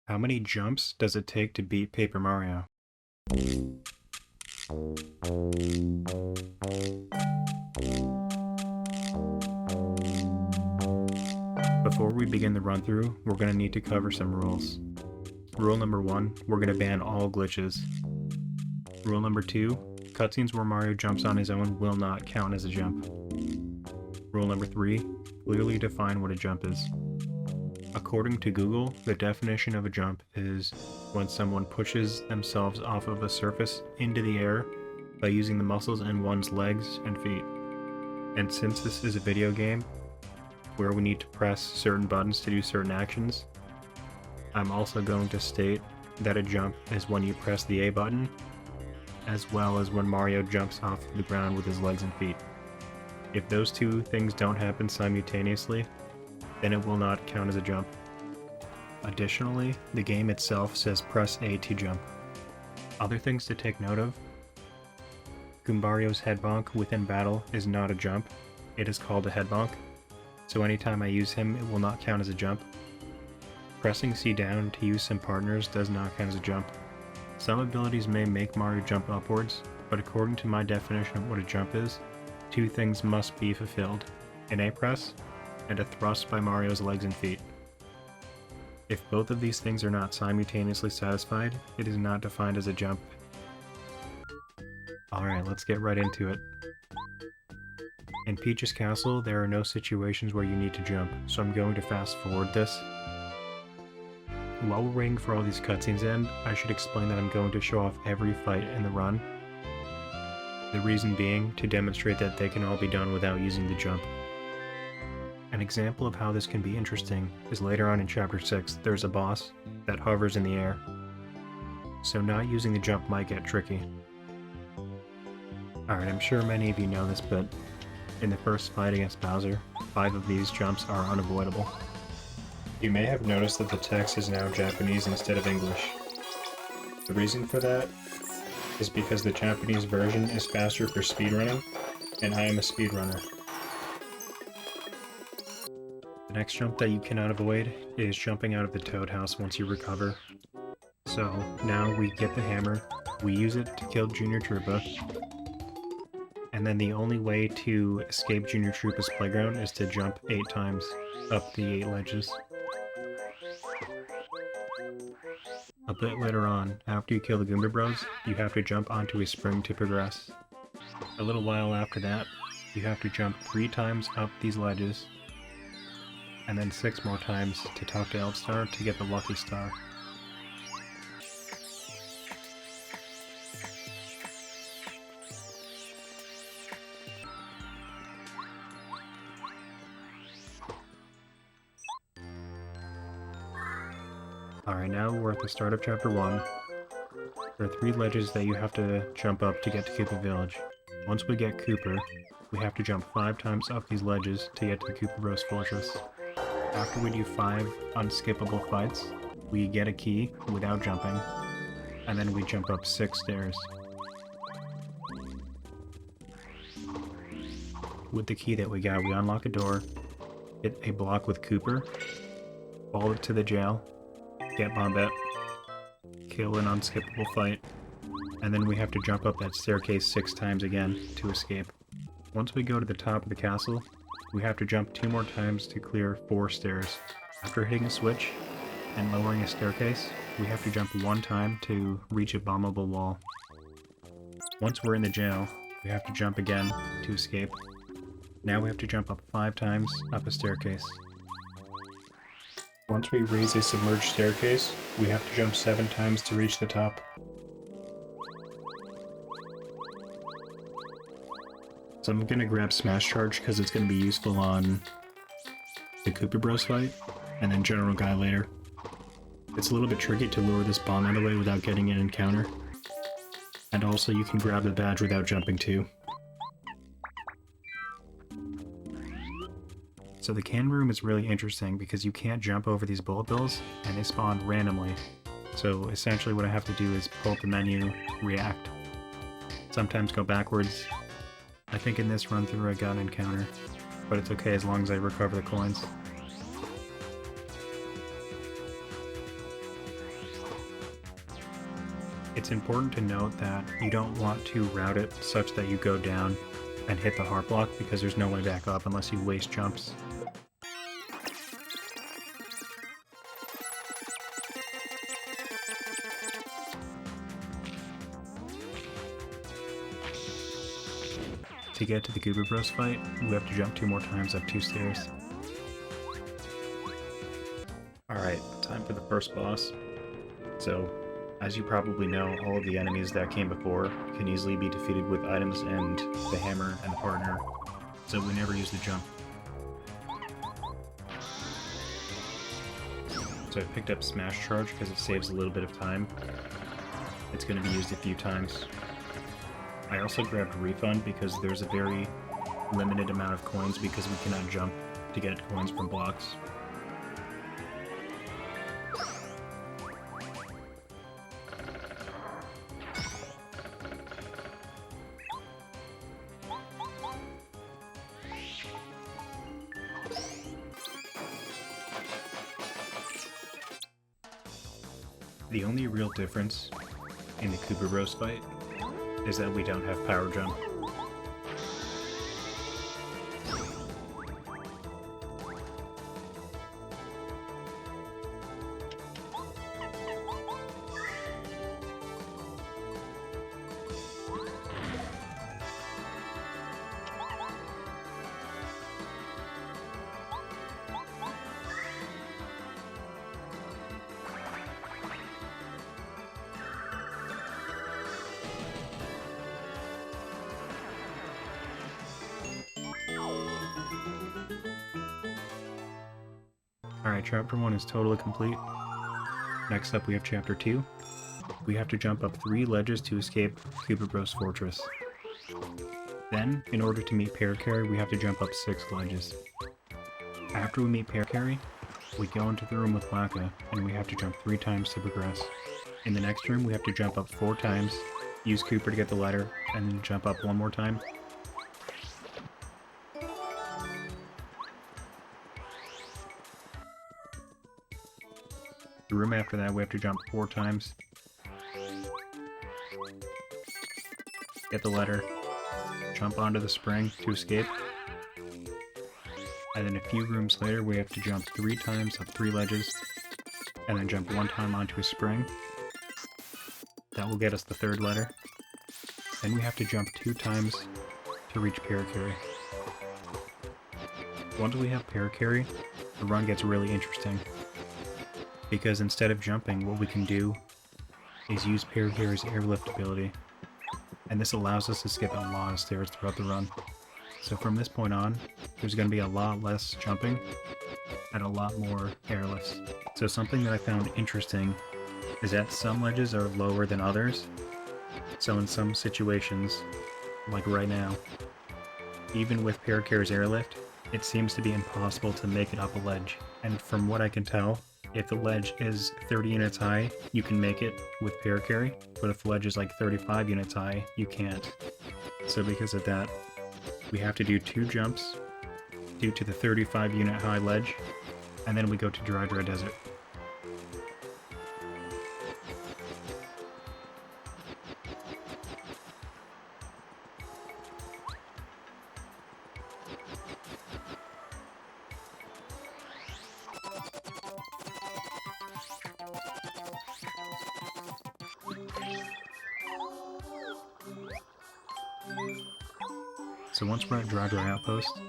How many jumps does it take to beat Paper Mario? Before we begin the run-through, we're going to need to cover some rules. Rule number 1, we're going to ban all glitches. Rule number 2, cutscenes where Mario jumps on his own will not count as a jump. Rule number 3, clearly define what a jump is. According to Google, the definition of a jump is when someone pushes themselves off of a surface into the air by using the muscles in one's legs and feet. And since this is a video game where we need to press certain buttons to do certain actions, I'm also going to state that a jump is when you press the A button, as well as when Mario jumps off the ground with his legs and feet. If those two things don't happen simultaneously, then it will not count as a jump. Additionally, the game itself says press A to jump. Other things to take note of: Goombario's head bonk within battle is not a jump, it is called a head bonk, so anytime I use him it will not count as a jump. Pressing C down to use some partners does not count as a jump. Some abilities may make Mario jump upwards, but according to my definition of what a jump is, two things must be fulfilled: an A press and a thrust by Mario's legs and feet. If both of these things are not simultaneously satisfied, it is not defined as a jump. Alright, let's get right into it. In Peach's Castle, there are no situations where you need to jump, so I'm going to fast forward this. While we're waiting for all these cutscenes to end, I should explain that I'm going to show off every fight in the run. The reason being to demonstrate that they can all be done without using the jump. An example of how this can be interesting is later on in Chapter 6, there's a boss that hovers in the air, so not using the jump might get tricky. Alright, I'm sure many of you know this, but in the first fight against Bowser, 5 of these jumps are unavoidable. You may have noticed that the text is now Japanese instead of English. The reason for that is because the Japanese version is faster for speedrunning, and I am a speedrunner. The next jump that you cannot avoid is jumping out of the Toad House once you recover. So now we get the hammer, we use it to kill Junior Troopa, and then the only way to escape Junior Troopa's playground is to jump 8 times up the 8 ledges. A bit later on, after you kill the Goomba Bros, you have to jump onto a spring to progress. A little while after that, you have to jump 3 times up these ledges, and then 6 more times to talk to Elfstar to get the Lucky Star. Alright, now we're at the start of Chapter 1. There are 3 ledges that you have to jump up to get to Koopa Village. Once we get Kooper, we have to jump 5 times up these ledges to get to the Koopa Bros Fortress. After we do 5 unskippable fights, we get a key without jumping, and then we jump up 6 stairs. With the key that we got, we unlock a door, hit a block with Kooper, fall it to the jail, get Bombette, kill an unskippable fight, and then we have to jump up that staircase 6 times again to escape. Once we go to the top of the castle, we have to jump 2 more times to clear 4 stairs. After hitting a switch and lowering a staircase, we have to jump 1 time to reach a bombable wall. Once we're in the jail, we have to jump again to escape. Now we have to jump up 5 times up a staircase. Once we raise a submerged staircase, we have to jump 7 times to reach the top. So I'm gonna grab Smash Charge because it's gonna be useful on the Koopa Bros fight, and then General Guy later. It's a little bit tricky to lure this bomb out of the way without getting an encounter. And also you can grab the badge without jumping too. So the can room is really interesting because you can't jump over these bullet bills, and they spawn randomly. So essentially what I have to do is pull up the menu, react, sometimes go backwards. I think in this run through I got an encounter, but it's okay as long as I recover the coins. It's important to note that you don't want to route it such that you go down and hit the heart block because there's no way back up unless you waste jumps. To get to the Goober Bros fight, we have to jump 2 more times up 2 stairs. Alright, time for the first boss. So, as you probably know, all of the enemies that came before can easily be defeated with items and the hammer and the partner, so we never use the jump. So I picked up Smash Charge because it saves a little bit of time. It's going to be used a few times. I also grabbed Refund because there's a very limited amount of coins because we cannot jump to get coins from blocks. The only real difference in the Goober Bros fight is that we don't have power jump. Alright, chapter 1 is totally complete. Next up we have chapter 2. We have to jump up 3 ledges to escape Goober Bros Fortress. Then, in order to meet Parakarry, we have to jump up 6 ledges. After we meet Parakarry, we go into the room with Waka, and we have to jump 3 times to progress. In the next room, we have to jump up 4 times, use Cooper to get the ladder, and then jump up 1 more time. The room after that, we have to jump 4 times, get the ladder, jump onto the spring to escape, and then a few rooms later we have to jump 3 times up 3 ledges, and then jump 1 time onto a spring. That will get us the 3rd ladder. Then we have to jump 2 times to reach Parakarry. Once we have Parakarry, the run gets really interesting, because instead of jumping, what we can do is use Parakarry's airlift ability, and this allows us to skip a lot of stairs throughout the run. So from this point on, there's going to be a lot less jumping and a lot more airlifts. So something that I found interesting is that some ledges are lower than others, so in some situations, like right now, even with Parakarry's airlift, it seems to be impossible to make it up a ledge, and from what I can tell, if the ledge is 30 units high, you can make it with Parakarry, but if the ledge is like 35 units high, you can't. So because of that, we have to do 2 jumps due to the 35 unit high ledge, and then we go to Dry Desert. So once we're at Dry Outpost,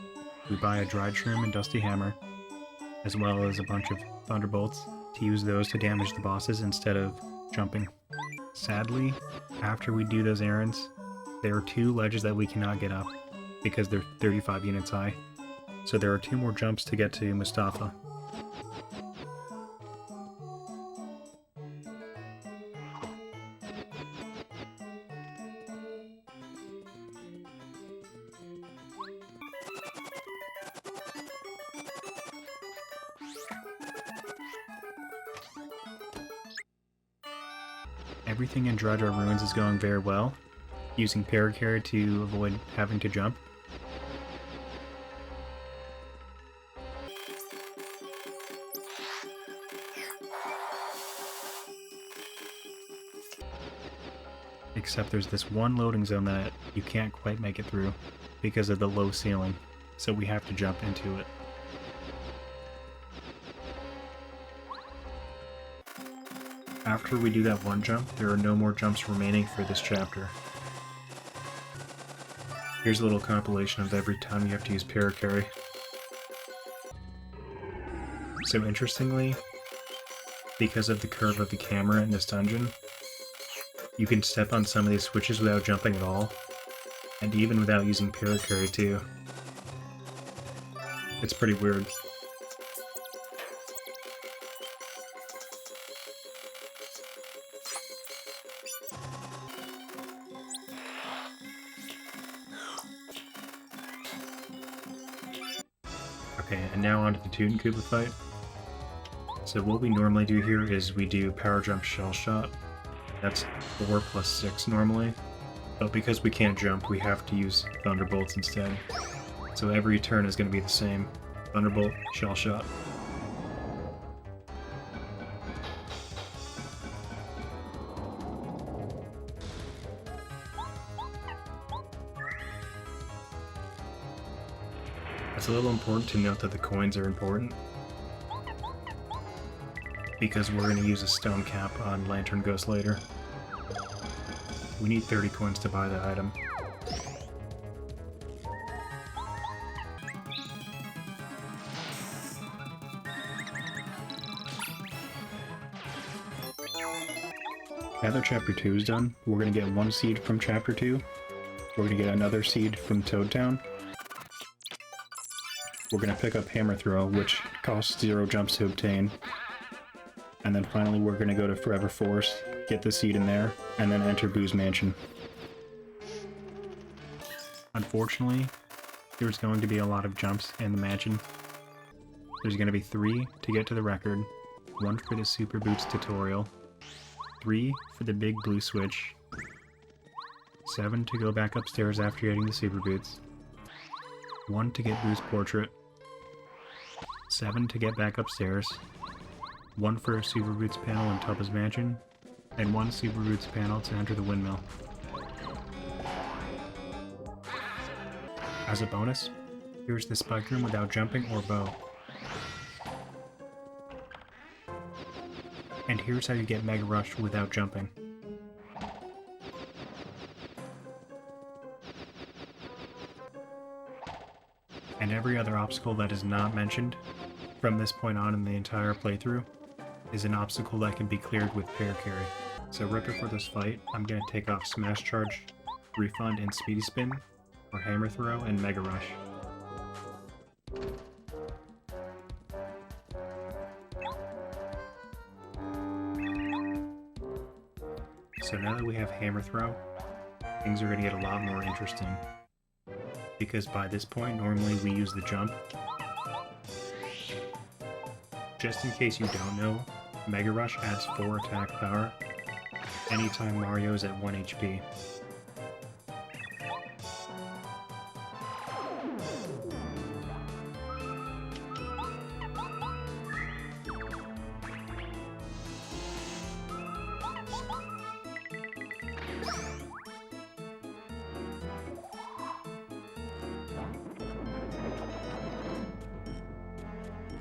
we buy a dried shroom and dusty hammer, as well as a bunch of thunderbolts to use those to damage the bosses instead of jumping. Sadly, after we do those errands, there are 2 ledges that we cannot get up because they're 35 units high. So there are 2 more jumps to get to Mustafa. Everything in Dry Ruins is going very well, using Parakarry to avoid having to jump. except there's this one loading zone that you can't quite make it through because of the low ceiling, so we have to jump into it. After we do that one jump, there are no more jumps remaining for this chapter. Here's a little compilation of every time you have to use paracarry. So interestingly, because of the curve of the camera in this dungeon, you can step on some of these switches without jumping at all, and even without using paracarry too. It's pretty weird. Okay, and now onto the Toon Koopa fight. So what we normally do here is we do Power Jump Shell Shot. That's 4 plus 6 normally, but because we can't jump, we have to use Thunderbolts instead. So every turn is going to be the same. Thunderbolt, Shell Shot. It's a little important to note that the coins are important, because we're going to use a stone cap on Lantern Ghost later. We need 30 coins to buy the item. Now that Chapter 2 is done, we're going to get 1 seed from Chapter 2. We're going to get another seed from Toad Town. We're going to pick up Hammer Throw, which costs 0 jumps to obtain. And then finally we're going to go to Forever Forest, get the seed in there, and then enter Boo's Mansion. Unfortunately, there's going to be a lot of jumps in the mansion. There's going to be 3 to get to the record, 1 for the Super Boots tutorial, 3 for the big blue switch, 7 to go back upstairs after getting the Super Boots, 1 to get Boo's portrait, 7 to get back upstairs, 1 for a Super Boots panel in Tubba's Mansion, and 1 Super Boots panel to enter the windmill. As a bonus, here's the spike room without jumping or bow. And here's how you get Mega Rush without jumping. And every other obstacle that is not mentioned from this point on in the entire playthrough is an obstacle that can be cleared with paracarry. So right before this fight, I'm going to take off Smash Charge, Refund and Speedy Spin, or Hammer Throw and Mega Rush. So now that we have Hammer Throw, things are going to get a lot more interesting. Because by this point, normally we use the jump. Just in case you don't know, Mega Rush adds 4 attack power anytime Mario is at 1 HP.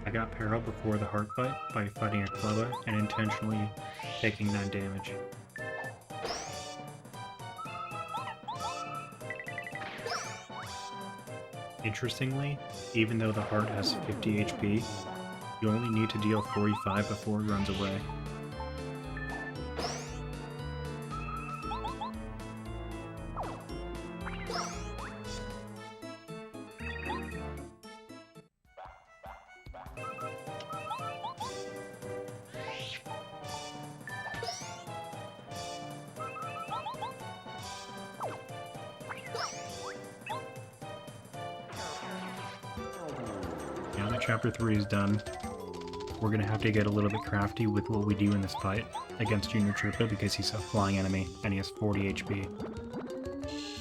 I got Peril before the heart fight by fighting a Clubba and intentionally taking 9 damage. Interestingly, even though the heart has 50 HP, you only need to deal 45 before it runs away. Now that Chapter 3 is done, we're going to have to get a little bit crafty with what we do in this fight against Junior Troopa because he's a flying enemy and he has 40 HP.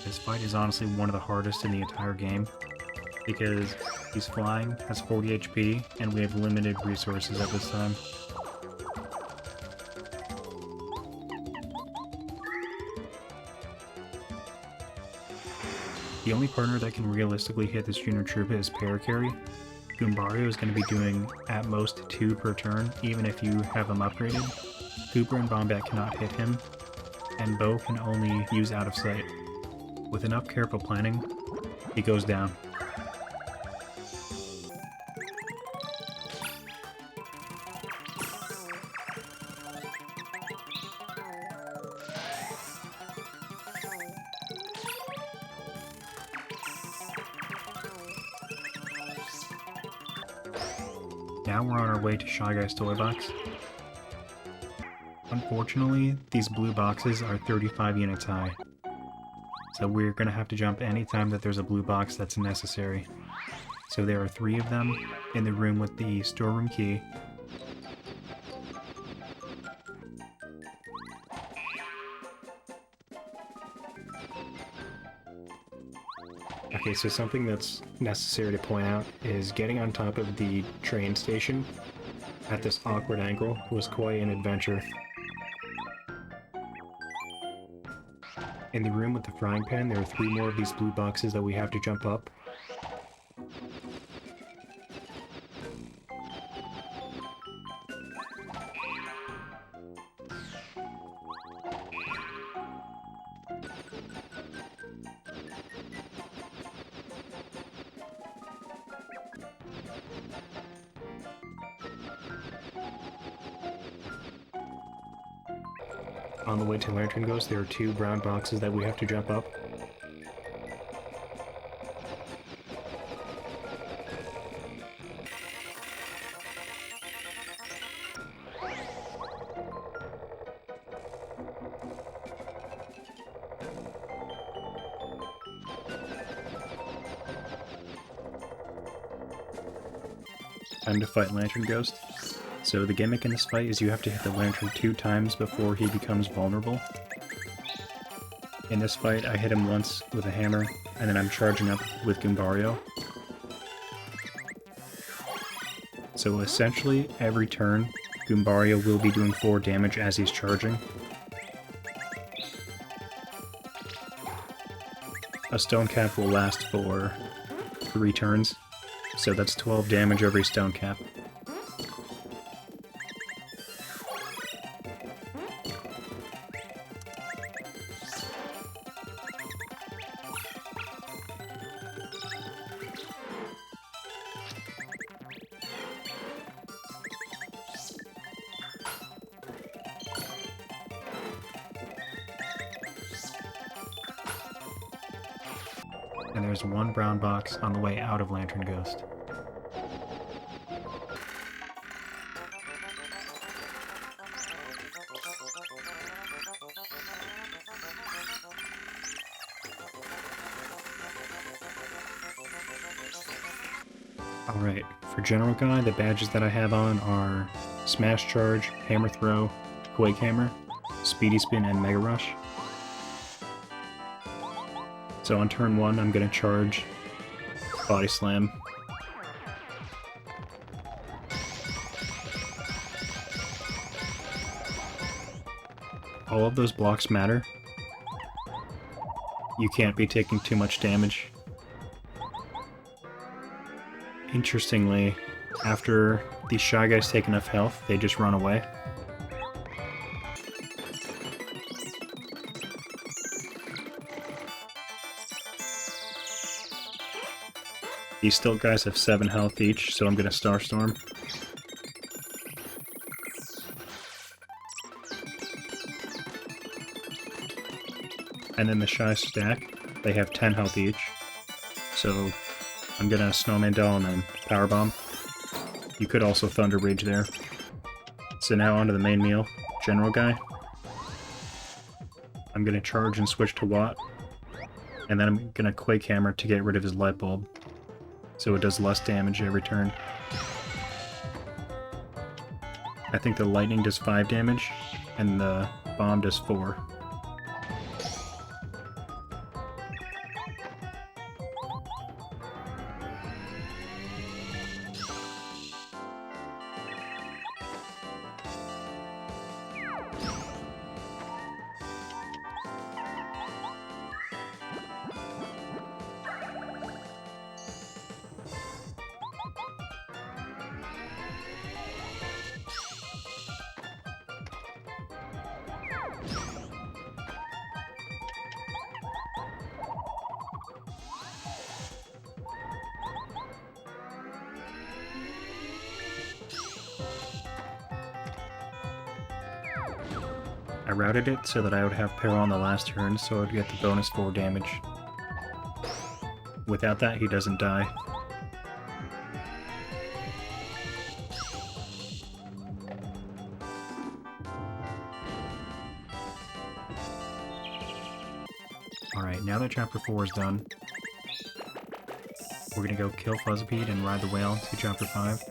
This fight is honestly one of the hardest in the entire game because he's flying, has 40 HP, and we have limited resources at this time. The only partner that can realistically hit this Junior Troopa is Paracarry. Goombario is going to be doing at most 2 per turn, even if you have him upgraded. Cooper and Bombat cannot hit him, and Bo can only use Out of Sight. With enough careful planning, he goes down. Now we're on our way to Shy Guy's Toy Box. Unfortunately, these blue boxes are 35 units high, so we're going to have to jump anytime that there's a blue box that's necessary. So there are 3 of them in the room with the storeroom key. Okay, so something that's necessary to point out is getting on top of the train station at this awkward angle was quite an adventure. In the room with the frying pan, there are 3 more of these blue boxes that we have to jump up. On the way to Lantern Ghost, there are 2 brown boxes that we have to jump up. Time to fight Lantern Ghost. So the gimmick in this fight is you have to hit the lantern 2 times before he becomes vulnerable. In this fight, I hit him once with a hammer, and then I'm charging up with Goombario. So essentially, every turn, Goombario will be doing 4 damage as he's charging. A stone cap will last for 3 turns, so that's 12 damage every stone cap. And there's 1 brown box on the way out of Lantern Ghost. Alright, for General Guy, the badges that I have on are Smash Charge, Hammer Throw, Quake Hammer, Speedy Spin, and Mega Rush. So on turn 1, I'm going to charge Body Slam. All of those blocks matter. You can't be taking too much damage. Interestingly, after these Shy Guys take enough health, they just run away. These Stilt guys have 7 health each, so I'm gonna Starstorm. And then the Shy Stack, they have 10 health each, so I'm gonna Snowman Doll and then Power Bomb. You could also Thunder Rage there. So now onto the main meal, General Guy. I'm gonna charge and switch to Watt, and then I'm gonna Quake Hammer to get rid of his Light Bulb, so it does less damage every turn. I think the Lightning does 5 damage, and the Bomb does 4. I routed it so that I would have peril on the last turn, so I would get the bonus 4 damage. Without that, he doesn't die. Alright, now that Chapter 4 is done, we're gonna go kill Fuzzipede and ride the whale to Chapter 5.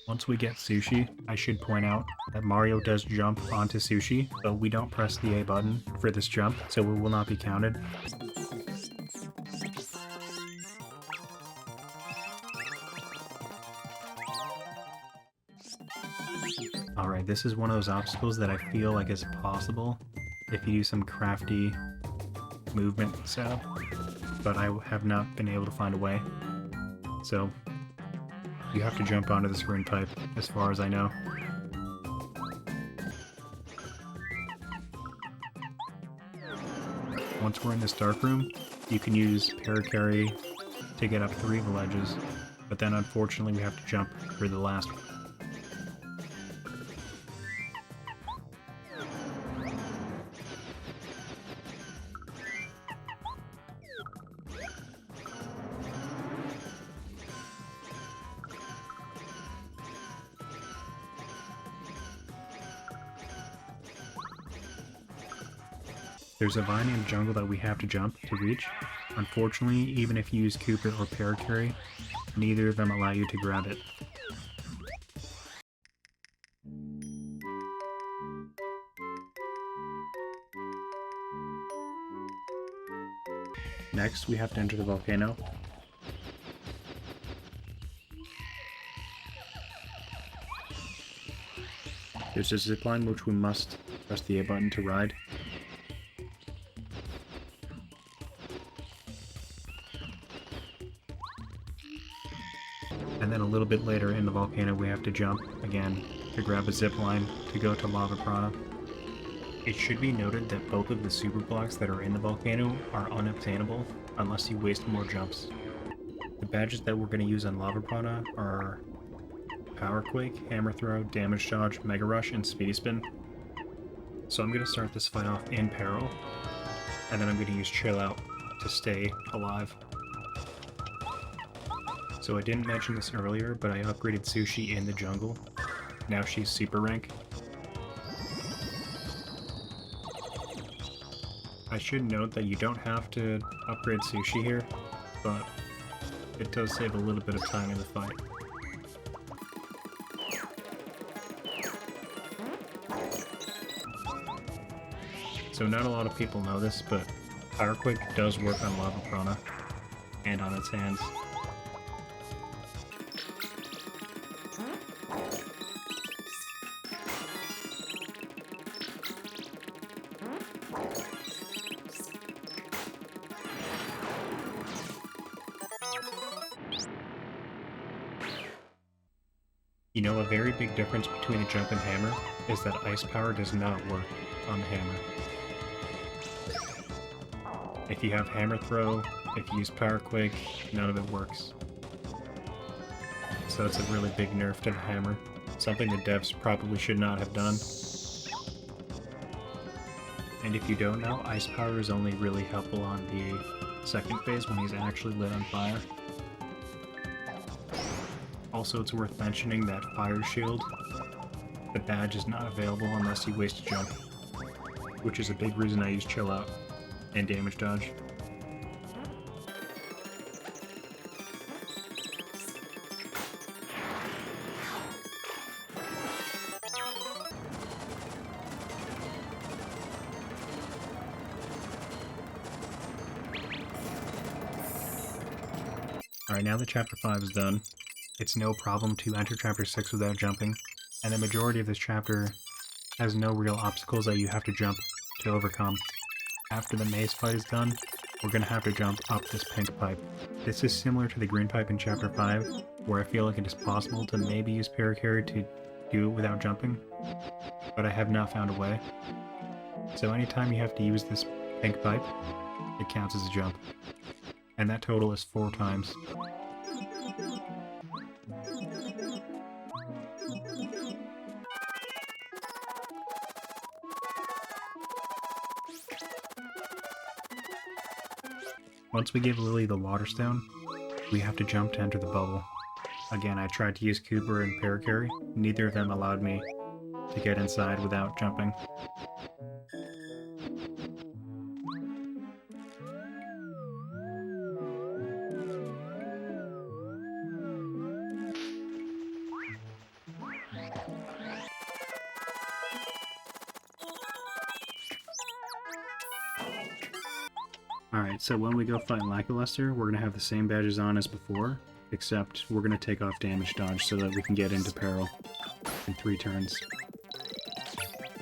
Once we get Sushi, I should point out that Mario does jump onto Sushi, but we don't press the A button for this jump, so it will not be counted. Alright, this is one of those obstacles that I feel like is possible if you do some crafty movement setup, but I have not been able to find a way. So you have to jump onto this rune pipe, as far as I know. Once we're in this dark room, you can use Paracarry to get up 3 of the ledges, but then unfortunately we have to jump for the last one. There's a vine in the jungle that we have to jump to reach. Unfortunately, even if you use Cooper or Paracarry, neither of them allow you to grab it. Next, we have to enter the volcano. There's a zipline which we must press the A button to ride. And then a little bit later in the volcano we have to jump again to grab a zip line to go to Lava Piranha. It should be noted that both of the super blocks that are in the volcano are unobtainable unless you waste more jumps. The badges that we're going to use on Lava Piranha are Power Quake, Hammer Throw, Damage Dodge, Mega Rush, and Speedy Spin. So I'm going to start this fight off in peril, and then I'm going to use Chill Out to stay alive. So I didn't mention this earlier, but I upgraded Sushi in the jungle. Now she's super rank. I should note that you don't have to upgrade Sushi here, but it does save a little bit of time in the fight. So not a lot of people know this, but Power Quake does work on Lava Piranha and on its hands. You know, a very big difference between a jump and hammer is that ice power does not work on the hammer. If you have hammer throw, if you use power quake, none of it works. So that's a really big nerf to the hammer, something the devs probably should not have done. And if you don't know, ice power is only really helpful on the second phase when he's actually lit on fire. Also, it's worth mentioning that Fire Shield, the badge is not available unless you waste a jump, which is a big reason I use Chill Out and Damage Dodge. Alright, now that Chapter 5 is done, it's no problem to enter Chapter 6 without jumping, and the majority of this chapter has no real obstacles that you have to jump to overcome. After the maze fight is done, we're going to have to jump up this pink pipe. This is similar to the green pipe in Chapter 5, where I feel like it is possible to maybe use paracarry to do it without jumping, but I have not found a way. So anytime you have to use this pink pipe, it counts as a jump. And that total is 4 times. Once we give Lily the water stone, we have to jump to enter the bubble. Again, I tried to use Cooper and paracarry. Neither of them allowed me to get inside without jumping. Alright, so when we go fight Lackluster, we're going to have the same badges on as before, except we're going to take off damage dodge so that we can get into peril in 3 turns.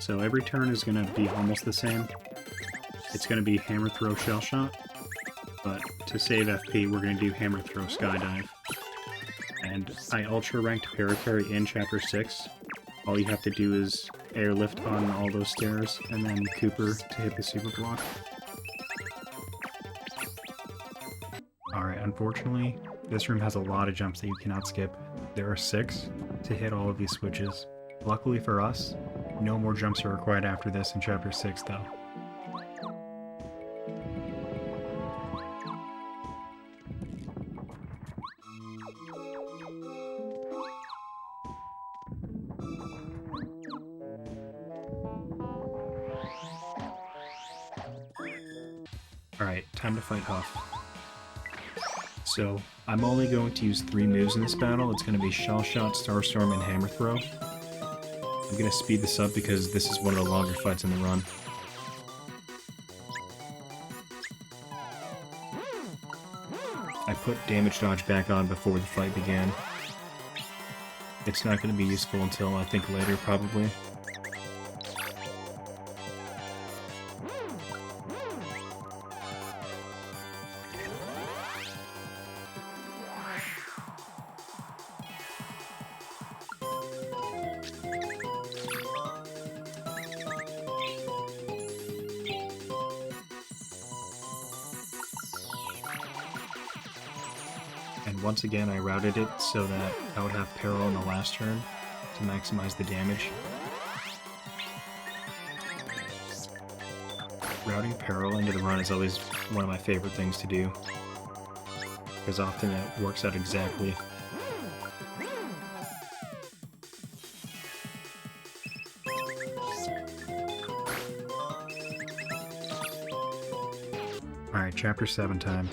So every turn is going to be almost the same. It's going to be hammer throw shell shot, but to save FP we're going to do hammer throw skydive. And I ultra ranked paracarry in Chapter 6. All you have to do is airlift on all those stairs, and then Cooper to hit the super block. Alright, unfortunately, this room has a lot of jumps that you cannot skip. There are 6 to hit all of these switches. Luckily for us, no more jumps are required after this in Chapter 6 though. Alright, time to fight Huff. So, I'm only going to use 3 moves in this battle. It's going to be Shell Shot, Starstorm, and Hammer Throw. I'm going to speed this up because this is one of the longer fights in the run. I put damage dodge back on before the fight began. It's not going to be useful until I think later, probably. And once again I routed it so that I would have peril in the last turn to maximize the damage. Routing peril into the run is always one of my favorite things to do, because often it works out exactly. Alright, Chapter 7 time.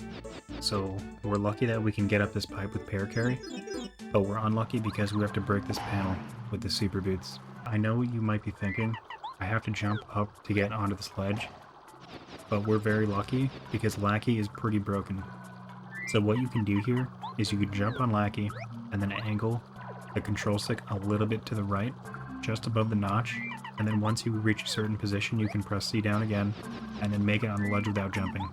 So, we're lucky that we can get up this pipe with paracarry, but we're unlucky because we have to break this panel with the super boots. I know what you might be thinking, I have to jump up to get onto this ledge, but we're very lucky because Lackey is pretty broken. So what you can do here is you can jump on Lackey and then angle the control stick a little bit to the right, just above the notch, and then once you reach a certain position you can press C down again and then make it on the ledge without jumping.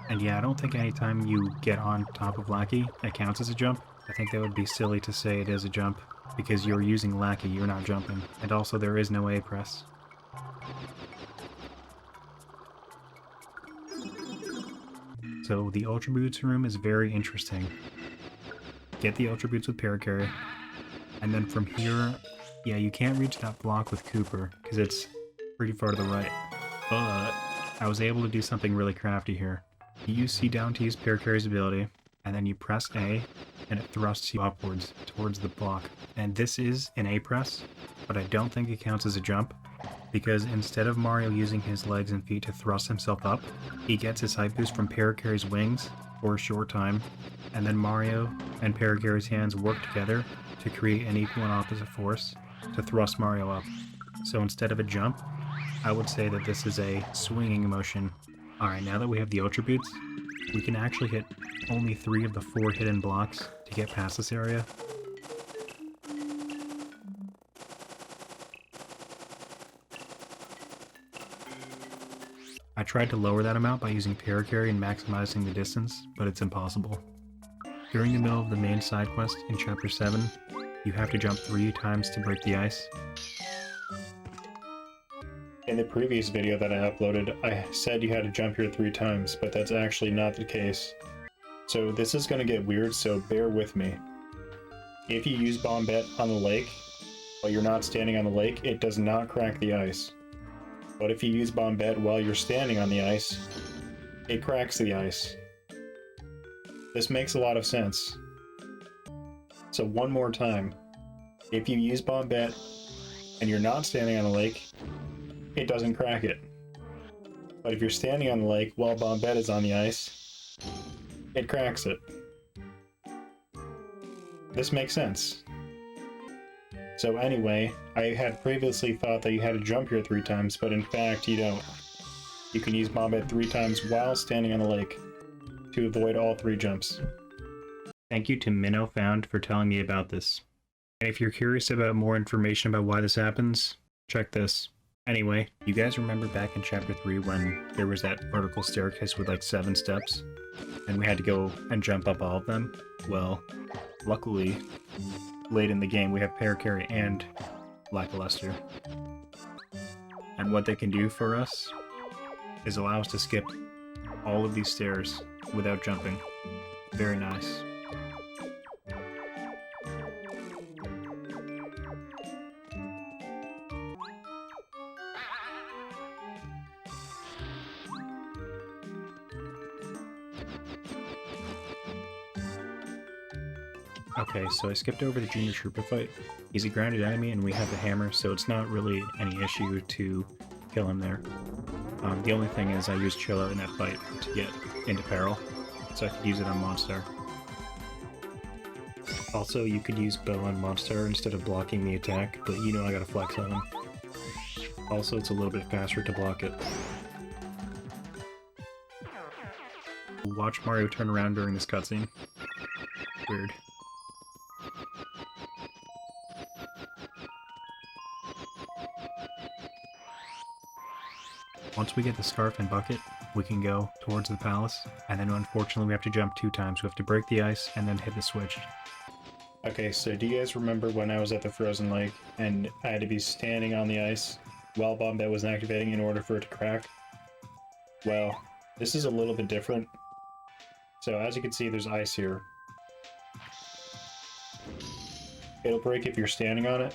And yeah, I don't think anytime you get on top of Lackey, it counts as a jump. I think that would be silly to say it is a jump, because you're using Lackey, you're not jumping. And also there is no A press. So the Ultra Boots room is very interesting. Get the Ultra Boots with paracarry, and then from here, yeah, you can't reach that block with Cooper, because it's pretty far to the right. But I was able to do something really crafty here. You use C down to use paracarry's ability, and then you press A, and it thrusts you upwards towards the block. And this is an A press, but I don't think it counts as a jump, because instead of Mario using his legs and feet to thrust himself up, he gets his height boost from paracarry's wings for a short time, and then Mario and paracarry's hands work together to create an equal and opposite force to thrust Mario up. So instead of a jump, I would say that this is a swinging motion. Alright, now that we have the Ultra Boots, we can actually hit only 3 of the 4 hidden blocks to get past this area. I tried to lower that amount by using paracarry and maximizing the distance, but it's impossible. During the middle of the main side quest in Chapter 7, you have to jump 3 times to break the ice. In the previous video that I uploaded, I said you had to jump here 3 times, but that's actually not the case. So this is going to get weird, so bear with me. If you use Bombette on the lake, while you're not standing on the lake, it does not crack the ice. But if you use Bombette while you're standing on the ice, it cracks the ice. This makes a lot of sense. So one more time. If you use Bombette and you're not standing on the lake, it doesn't crack it. But if you're standing on the lake while Bombette is on the ice, it cracks it. This makes sense. So anyway, I had previously thought that you had to jump here 3 times, but in fact you don't. You can use Bombette 3 times while standing on the lake to avoid all 3 jumps. Thank you to MinnowFound for telling me about this. And if you're curious about more information about why this happens, check this. Anyway, you guys remember back in Chapter 3 when there was that vertical staircase with like 7 steps? And we had to go and jump up all of them? Well, luckily, late in the game we have Paracarry and Lackluster. And what they can do for us is allow us to skip all of these stairs without jumping. Very nice. Okay, so I skipped over the Junior Trooper fight. He's a grounded enemy and we have the hammer, so it's not really any issue to kill him there. The only thing is I used Chill Out in that fight to get into peril, so I could use it on Monstar. Also, you could use Bow on Monstar instead of blocking the attack, but you know I gotta flex on him. Also, it's a little bit faster to block it. Watch Mario turn around during this cutscene. Weird. Once we get the scarf and bucket, we can go towards the palace, and then unfortunately we have to jump 2 times. We have to break the ice and then hit the switch. Okay, so do you guys remember when I was at the frozen lake and I had to be standing on the ice while Bombette was activating in order for it to crack? Well, this is a little bit different. So as you can see, there's ice here. It'll break if you're standing on it,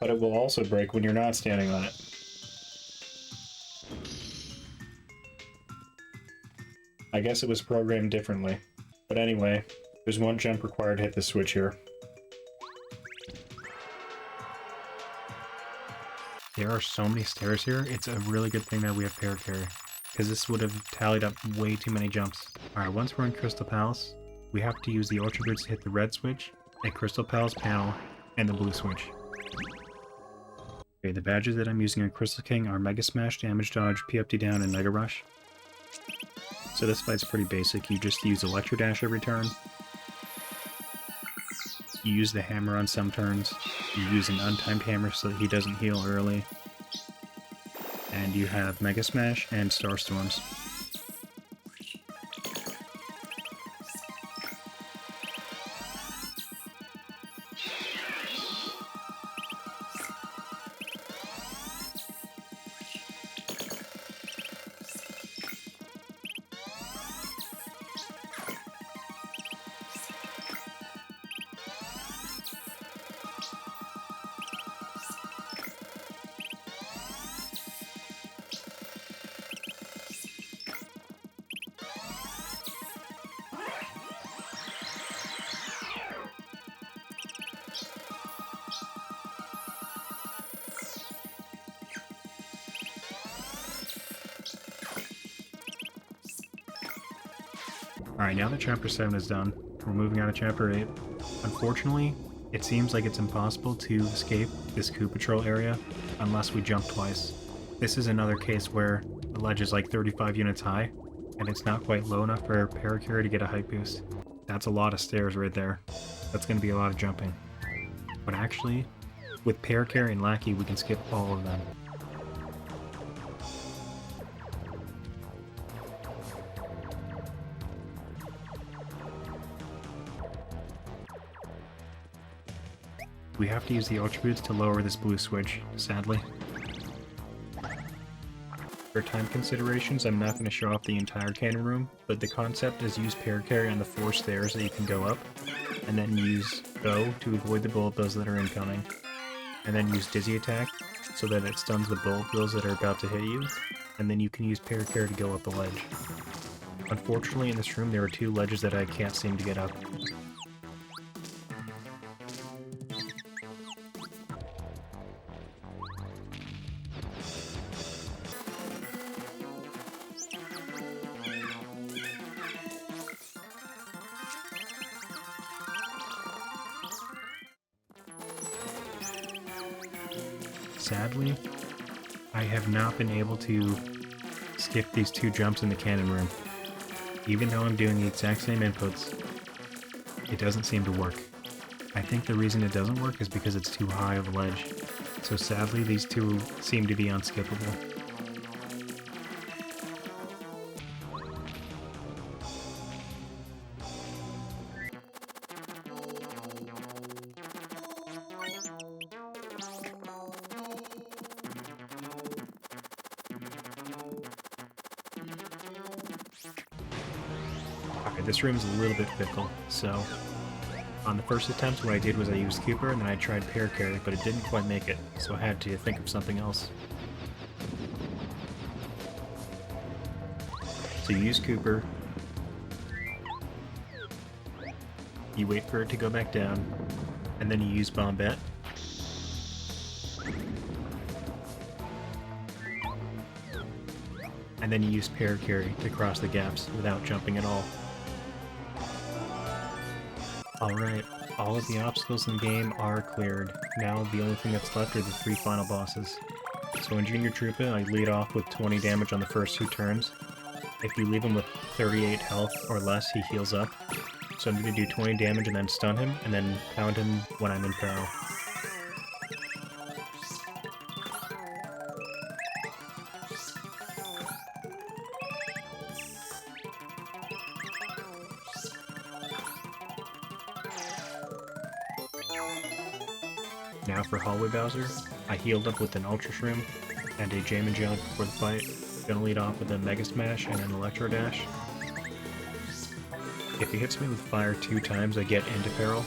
but it will also break when you're not standing on it. I guess it was programmed differently. But anyway, there's 1 jump required to hit the switch here. There are so many stairs here, it's a really good thing that we have Paracarry, because this would have tallied up way too many jumps. Alright, once we're in Crystal Palace, we have to use the Ultra Boots to hit the red switch, a Crystal Palace panel, and the blue switch. Okay, the badges that I'm using on Crystal King are Mega Smash, Damage Dodge, P-Up-D Down, and Mega Rush. So this fight's pretty basic. You just use Electro Dash every turn. You use the hammer on some turns. You use an untimed hammer so that he doesn't heal early. And you have Mega Smash and Star Storms. Alright, now that Chapter 7 is done, we're moving on to Chapter 8. Unfortunately, it seems like it's impossible to escape this Koopa Patrol area unless we jump twice. This is another case where the ledge is like 35 units high, and it's not quite low enough for Paracarry to get a height boost. That's a lot of stairs right there. That's going to be a lot of jumping. But actually, with Paracarry and Lackey, we can skip all of them. We have to use the Ultra Boots to lower this blue switch, sadly. For time considerations, I'm not going to show off the entire cannon room, but the concept is use Paracarry on the 4 stairs that you can go up, and then use Bow to avoid the bullet bills that are incoming, and then use Dizzy Attack so that it stuns the bullet bills that are about to hit you, and then you can use Paracarry to go up the ledge. Unfortunately, in this room there are 2 ledges that I can't seem to get up. Sadly, I have not been able to skip these 2 jumps in the cannon room. Even though I'm doing the exact same inputs, it doesn't seem to work. I think the reason it doesn't work is because it's too high of a ledge. So sadly, these 2 seem to be unskippable. Okay, this room's a little bit fickle, so on the first attempt what I did was I used Cooper and then I tried Paracarry, but it didn't quite make it, so I had to think of something else. So you use Cooper, you wait for it to go back down, and then you use Bombette. And then you use Paracarry to cross the gaps without jumping at all. Alright, all of the obstacles in the game are cleared. Now the only thing that's left are the 3 final bosses. So in Junior Troopa, I lead off with 20 damage on the first 2 turns. If you leave him with 38 health or less, he heals up. So I'm going to do 20 damage and then stun him, and then pound him when I'm in peril. Now for Hallway Bowser, I healed up with an Ultra Shroom and a Jam and Jelly before the fight. Gonna lead off with a Mega Smash and an Electro Dash. If he hits me with fire 2 times, I get into peril.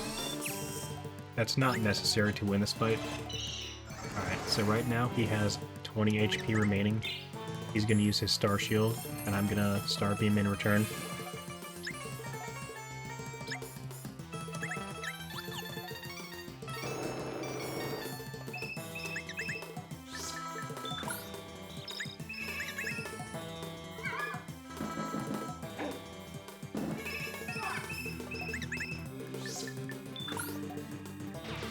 That's not necessary to win this fight. Alright, so right now he has 20 HP remaining. He's gonna use his Star Shield, and I'm gonna Star Beam in return.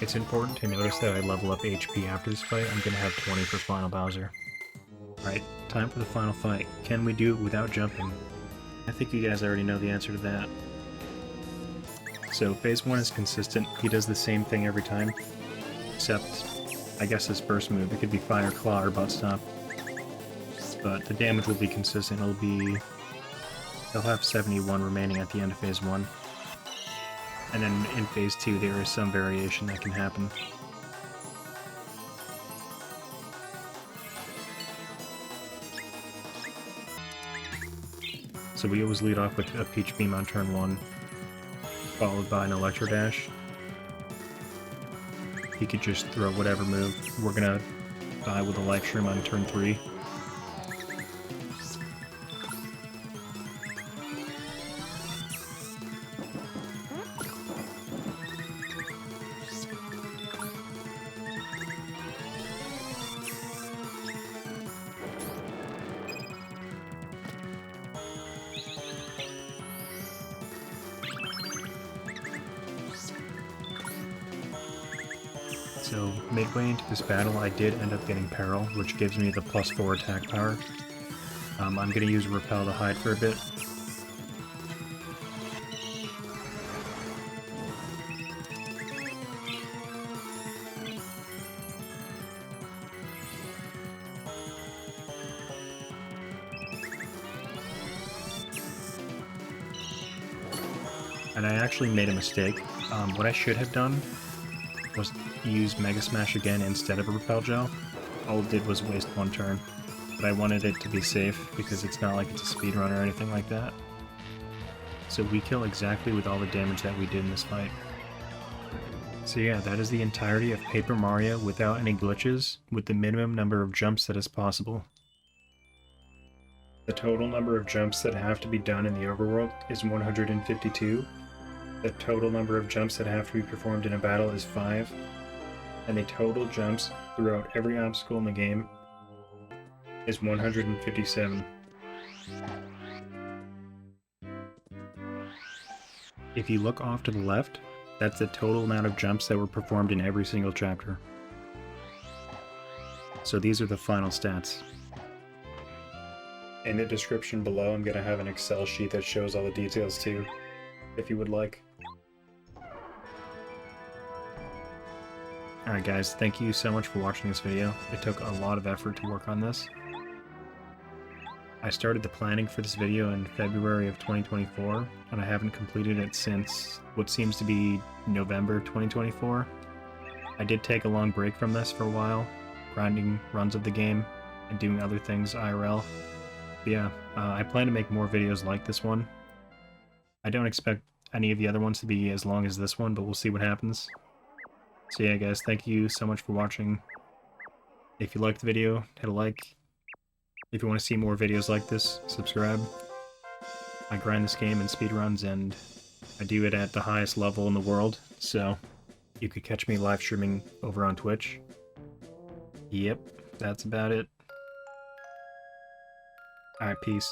It's important to notice that I level up HP after this fight. I'm gonna have 20 for Final Bowser. Alright, time for the final fight. Can we do it without jumping? I think you guys already know the answer to that. So, phase 1 is consistent. He does the same thing every time. Except, I guess his burst move. It could be Fire, Claw, or Butt Stomp. But the damage will be consistent. He'll have 71 remaining at the end of phase 1. And then in phase 2 there is some variation that can happen. So we always lead off with a Peach Beam on turn 1, followed by an Electro Dash. He could just throw whatever move. We're gonna die with a Life Shroom on turn 3. So, midway into this battle, I did end up getting Peril, which gives me the +4 attack power. I'm going to use Repel to hide for a bit. And I actually made a mistake. What I should have done was use Mega Smash again instead of a Repel Gel. All it did was waste one turn, but I wanted it to be safe because it's not like it's a speedrun or anything like that. So we kill exactly with all the damage that we did in this fight. So yeah, that is the entirety of Paper Mario without any glitches, with the minimum number of jumps that is possible. The total number of jumps that have to be done in the overworld is 152. The total number of jumps that have to be performed in a battle is 5. And the total jumps throughout every obstacle in the game is 157. If you look off to the left, that's the total amount of jumps that were performed in every single chapter. So these are the final stats. In the description below, I'm going to have an Excel sheet that shows all the details too, if you would like. Alright guys, thank you so much for watching this video. It took a lot of effort to work on this. I started the planning for this video in February of 2024, and I haven't completed it since what seems to be November 2024. I did take a long break from this for a while, grinding runs of the game and doing other things IRL. But yeah, I plan to make more videos like this one. I don't expect any of the other ones to be as long as this one, but we'll see what happens. So yeah guys, thank you so much for watching. If you liked the video, hit a like. If you want to see more videos like this, subscribe. I grind this game in speedruns, and I do it at the highest level in the world, so you could catch me live streaming over on Twitch. Yep, that's about it. Alright, peace.